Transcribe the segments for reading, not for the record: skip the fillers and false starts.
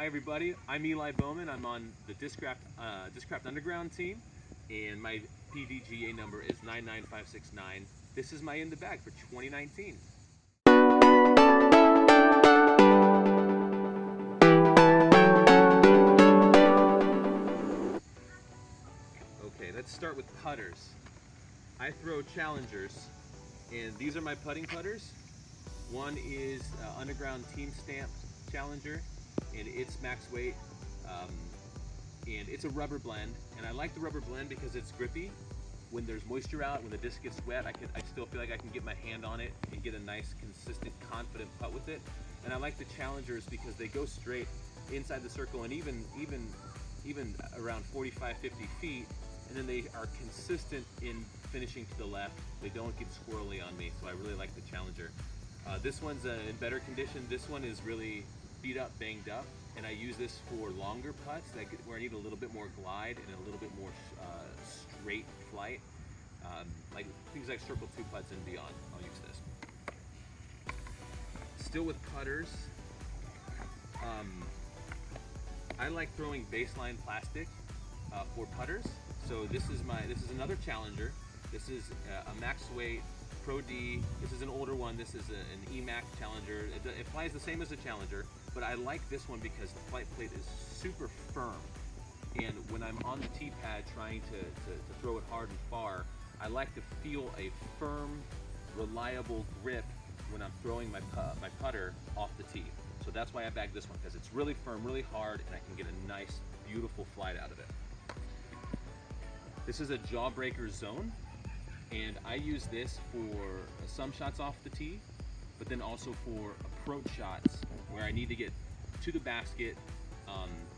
Hi everybody, I'm Eli Bowman. I'm on the Discraft Underground team, and my PDGA number is 99569. This is my in the bag for 2019. Okay, let's start with putters. I throw challengers, and these are my putting putters. One is Underground Team Stamp Challenger, and it's max weight, and it's a rubber blend. And I like the rubber blend because it's grippy. When there's moisture out, when the disc gets wet, I still feel like I can get my hand on it and get a nice, consistent, confident putt with it. And I like the challengers because they go straight inside the circle, and even around 45, 50 feet, and then they are consistent in finishing to the left. They don't get squirrely on me, so I really like the challenger. This one's in better condition. This one is really beat up, banged up, and I use this for longer putts where I need a little bit more glide and a little bit more straight flight. Like things like circle 2 putts and beyond, I'll use this. Still with putters, I like throwing baseline plastic for putters. So this is another challenger. This is a max weight Pro D. This is an older one. This is an Emac Challenger. It flies the same as a Challenger, but I like this one because the flight plate is super firm. And when I'm on the tee pad trying to throw it hard and far, I like to feel a firm, reliable grip when I'm throwing my putter off the tee. So that's why I bagged this one, because it's really firm, really hard, and I can get a nice, beautiful flight out of it. This is a Jawbreaker Zone, and I use this for some shots off the tee, but then also for approach shots where I need to get to the basket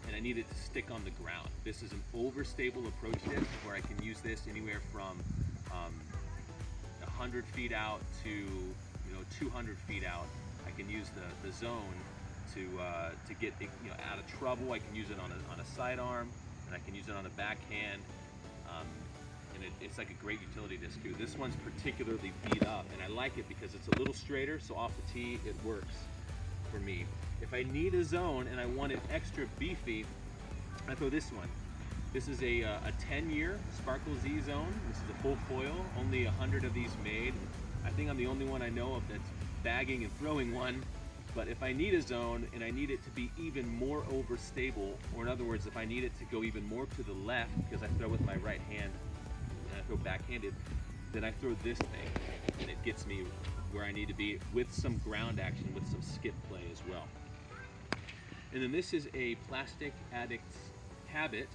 and I need it to stick on the ground. This is an overstable approach disc where I can use this anywhere from 100 feet out to 200 feet out. I can use the zone to get out of trouble. I can use it on a sidearm, and I can use it on a backhand. And it's like a great utility disc too. This one's particularly beat up, and I like it because it's a little straighter, so off the tee it works for me. If I need a zone and I want it extra beefy, I throw this one. This is a 10-year Sparkle Z Zone. This is a full foil, only 100 of these made. I think I'm the only one I know of that's bagging and throwing one. But if I need a zone and I need it to be even more overstable, or in other words, if I need it to go even more to the left because I throw with my right hand and I throw backhanded, then I throw this thing, and it gets me where I need to be with some ground action, with some skip play as well. And then this is a Plastic Addict's Habit.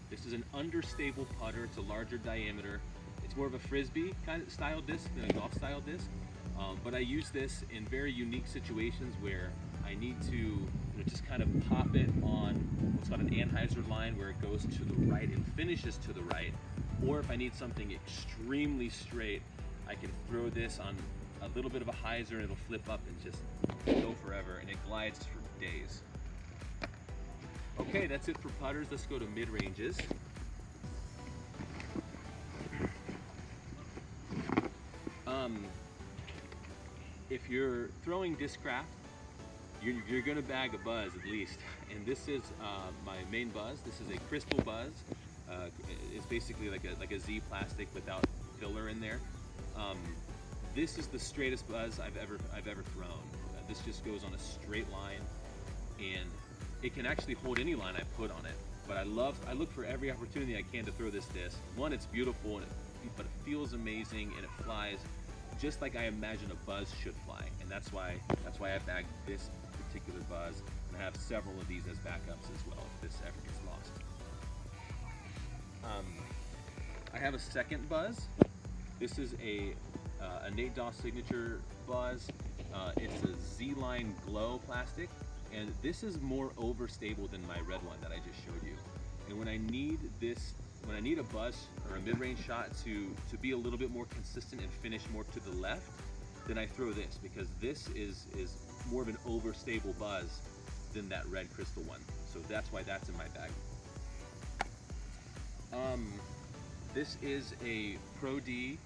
This is an understable putter. It's a larger diameter. It's more of a frisbee kind of style disc than a golf style disc. But I use this in very unique situations where I need to just kind of pop it on what's called an Anheuser line, where it goes to the right and finishes to the right. Or if I need something extremely straight, I can throw this on a little bit of a hyzer and it'll flip up and just go forever, and it glides for days. Okay, that's it for putters. Let's go to mid-ranges. If you're throwing Discraft, you're going to bag a Buzzz at least. And this is my main Buzzz. This is a crystal Buzzz. It's basically like a Z plastic without filler in there. This is the straightest Buzzz I've ever thrown. This just goes on a straight line, and it can actually hold any line I put on it. But I look for every opportunity I can to throw this disc. One, it's beautiful, but it feels amazing, and it flies just like I imagine a Buzzz should fly, and that's why I bagged this particular Buzzz, and I have several of these as backups as well if this ever gets lost. I have a second Buzzz. This is a Nate Dawes signature Buzzz. It's a Z-Line Glow plastic, and this is more overstable than my red one that I just showed you. And when I need a Buzzz or a mid-range shot to be a little bit more consistent and finish more to the left, then I throw this, because this is more of an overstable Buzzz than that red crystal one. So that's why that's in my bag. This is a Pro D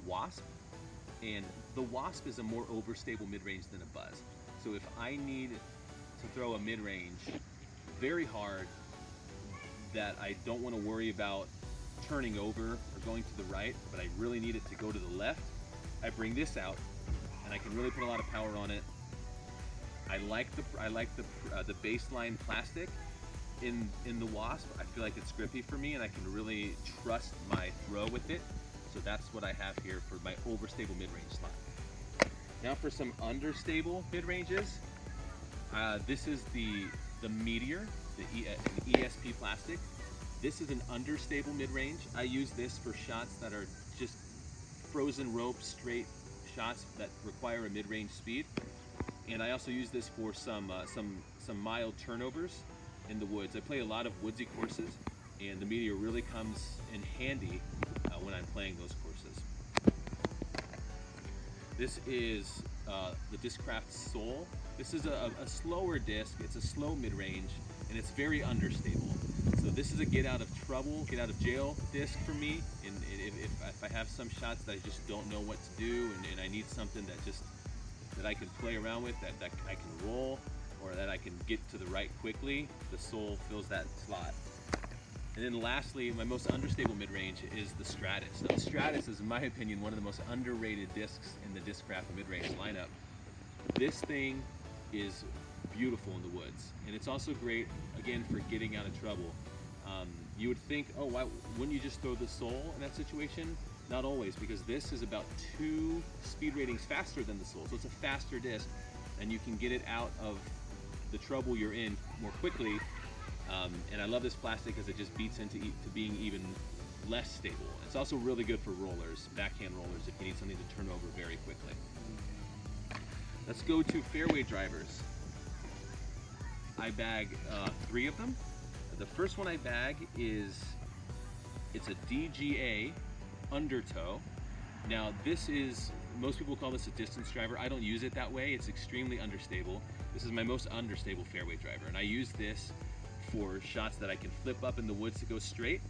Wasp, and the Wasp is a more overstable mid-range than a Buzzz. So if I need to throw a mid-range very hard that I don't want to worry about turning over or going to the right, but I really need it to go to the left, I bring this out, and I can really put a lot of power on it. I like the baseline plastic in the Wasp. I feel like it's grippy for me, and I can really trust my throw with it. So that's what I have here for my overstable mid-range slot. Now for some understable mid-ranges, this is the Meteor, the ESP plastic. This is an understable mid-range. I use this for shots that are just frozen rope straight shots that require a mid-range speed. And I also use this for some mild turnovers in the woods. I play a lot of woodsy courses, and the Meteor really comes in handy when I'm playing those courses. This is the Discraft Soul. This is a slower disc. It's a slow mid-range, and it's very understable. So this is a get out of trouble, get out of jail disc for me. And if I have some shots that I just don't know what to do, and I need something that I can play around with, that I can roll, or that I can get to the right quickly, the Soul fills that slot. And then lastly, my most understable mid-range is the Stratus. Now, the Stratus is, in my opinion, one of the most underrated discs in the Discraft mid-range lineup. This thing is beautiful in the woods, and it's also great, again, for getting out of trouble. You would think, oh, why wouldn't you just throw the Soul in that situation? Not always, because this is about 2 speed ratings faster than the Soul, so it's a faster disc, and you can get it out of the trouble you're in more quickly. And I love this plastic because it just beats into being even less stable. It's also really good for rollers, backhand rollers, if you need something to turn over very quickly. Let's go to fairway drivers. I bag 3 of them. The first one I bag it's a DGA Undertow. Now this is, most people call this a distance driver. I don't use it that way. It's extremely understable. This is my most understable fairway driver, and I use this for shots that I can flip up in the woods to go straight,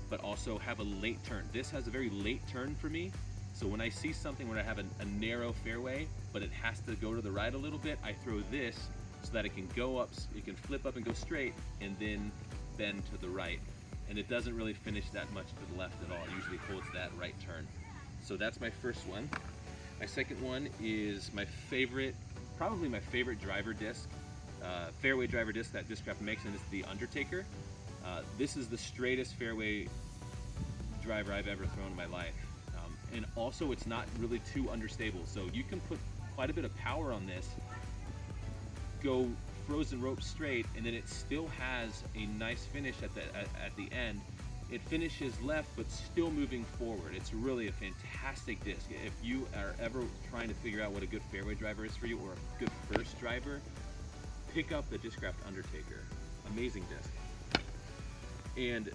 but also have a late turn. This has a very late turn for me, so when I see something where I have a narrow fairway, but it has to go to the right a little bit, I throw this so that it can go up, it can flip up and go straight, and then bend to the right. And it doesn't really finish that much to the left at all. It usually holds that right turn. So that's my first one. My second one is my favorite, probably my favorite driver disc, fairway driver disc that Discraft makes, and it's the Undertaker. This is the straightest fairway driver I've ever thrown in my life. And also it's not really too understable, so you can put quite a bit of power on this, go frozen rope straight, and then it still has a nice finish at the end. It finishes left but still moving forward. It's really a fantastic disc. If you are ever trying to figure out what a good fairway driver is for you, or a good first driver, pick up the Discraft Undertaker. Amazing disc. And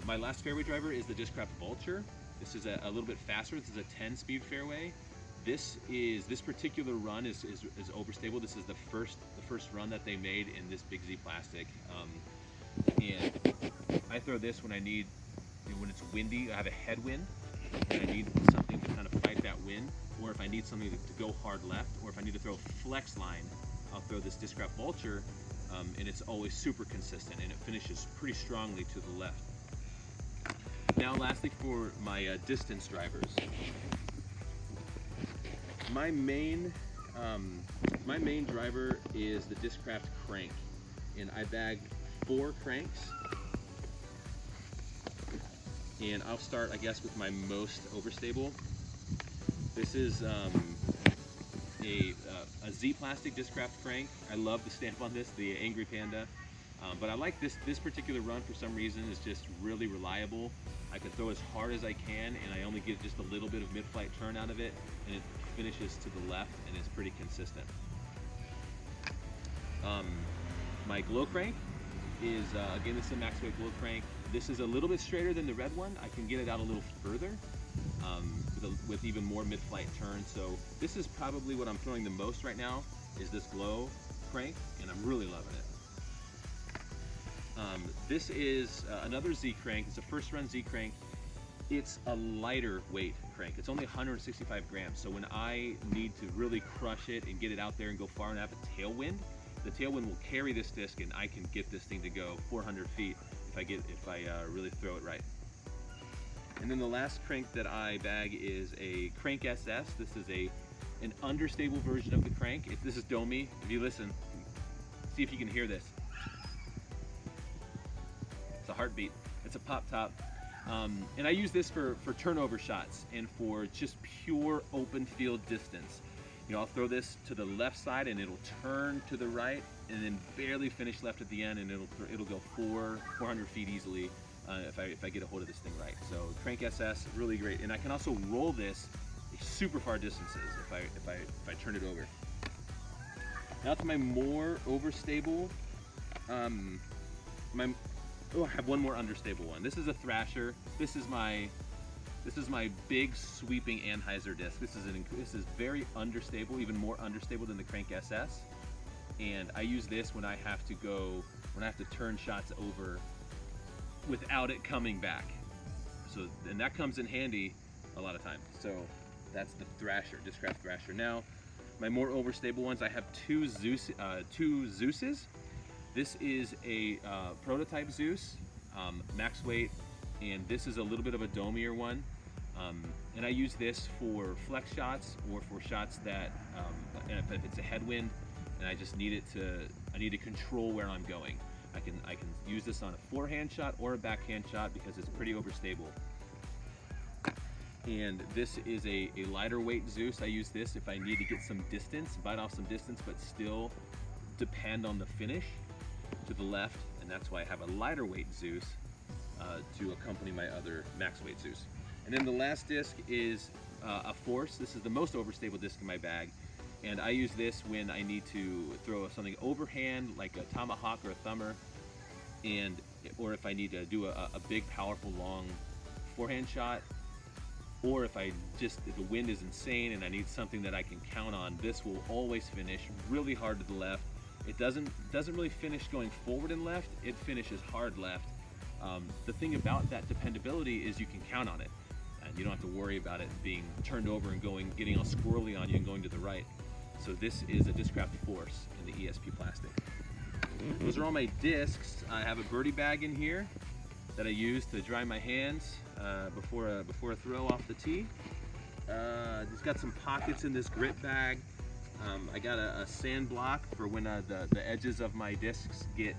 my last fairway driver is the Discraft Vulture. This is a little bit faster. This is a 10-speed fairway. This particular run is overstable. This is the first run that they made in this Big Z plastic, and I throw this when I need, when it's windy. I have a headwind, and I need something to kind of fight that wind, or if I need something to go hard left, or if I need to throw a flex line, I'll throw this Discraft Vulture, and it's always super consistent, and it finishes pretty strongly to the left. Now, lastly, for my distance drivers. My main driver is the Discraft Crank, and I bag 4 cranks. And I'll start, I guess, with my most overstable. This is a Z plastic Discraft crank. I love the stamp on this, the Angry Panda. But I like this particular run for some reason. It's just really reliable. I can throw as hard as I can, and I only get just a little bit of mid-flight turn out of it, and it finishes to the left, and it's pretty consistent. My glow crank is, again, this is a Maxway glow crank. This is a little bit straighter than the red one. I can get it out a little further with even more mid-flight turn. So this is probably what I'm throwing the most right now, is this glow crank, and I'm really loving it. This is another Z crank. It's a first run Z crank. It's a lighter weight crank. It's only 165 grams. So when I need to really crush it and get it out there and go far and have a tailwind, the tailwind will carry this disc, and I can get this thing to go 400 feet if I really throw it right. And then the last crank that I bag is a Crank SS. This is an understable version of the crank. This is Domi. If you listen, see if you can hear this. It's a heartbeat. It's a pop top. And I use this for turnover shots and for just pure open field distance. You know, I'll throw this to the left side and it'll turn to the right and then barely finish left at the end, and it'll go 400 feet easily if I get a hold of this thing right. So Crank SS, really great. And I can also roll this super far distances if I turn it over. Now to my more overstable, I have one more understable one. This is a Thrasher. This is my big sweeping Anheuser disc. This is very understable, even more understable than the Crank SS. And I use this when I have to turn shots over without it coming back. So, and that comes in handy a lot of times. So that's the Thrasher, Discraft Thrasher. Now, my more overstable ones, I have two Zeus's. This is a prototype Zeus, max weight, and this is a little bit of a domier one. And I use this for flex shots or for shots that, if it's a headwind and I just need I need to control where I'm going. I can use this on a forehand shot or a backhand shot because it's pretty overstable. And this is a lighter weight Zeus. I use this if I need to get some distance, bite off some distance, but still depend on the finish to the left. And that's why I have a lighter weight Zeus to accompany my other max weight Zeus. And then the last disc is a Force. This is the most overstable disc in my bag. And I use this when I need to throw something overhand, like a tomahawk or a thumber, or if I need to do a big, powerful, long forehand shot, or if the wind is insane and I need something that I can count on. This will always finish really hard to the left. It doesn't really finish going forward and left. It finishes hard left. The thing about that dependability is you can count on it, and you don't have to worry about it being turned over and getting all squirrely on you and going to the right. So this is a Discraft Force in the ESP plastic. Those are all my discs. I have a birdie bag in here that I use to dry my hands before a throw off the tee. It's got some pockets in this grit bag. I got a sand block for when the edges of my discs get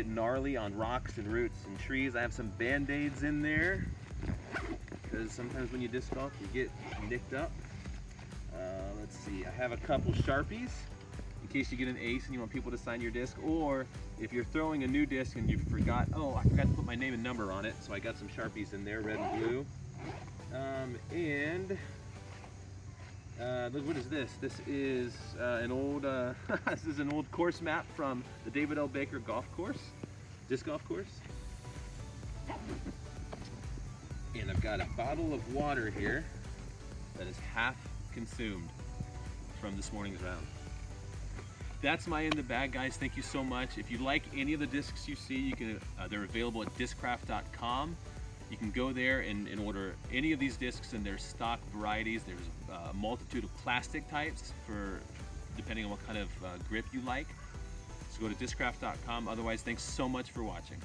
gnarly on rocks and roots and trees. I have some Band-Aids in there because sometimes when you disc golf you get nicked up. Let's see, I have a couple Sharpies in case you get an ace and you want people to sign your disc, or if you're throwing a new disc and you forgot, oh, I forgot to put my name and number on it, so I got some Sharpies in there, red and blue. Look, what is this? This is an old this is an old course map from the David L. Baker golf course, disc golf course. And I've got a bottle of water here that is half consumed from this morning's round. That's my in the bag, guys. Thank you so much. If you like any of the discs you see, you can they're available at discraft.com. You can go there and order any of these discs in their stock varieties. There's a multitude of plastic types for depending on what kind of grip you like. So go to discraft.com. Otherwise, thanks so much for watching.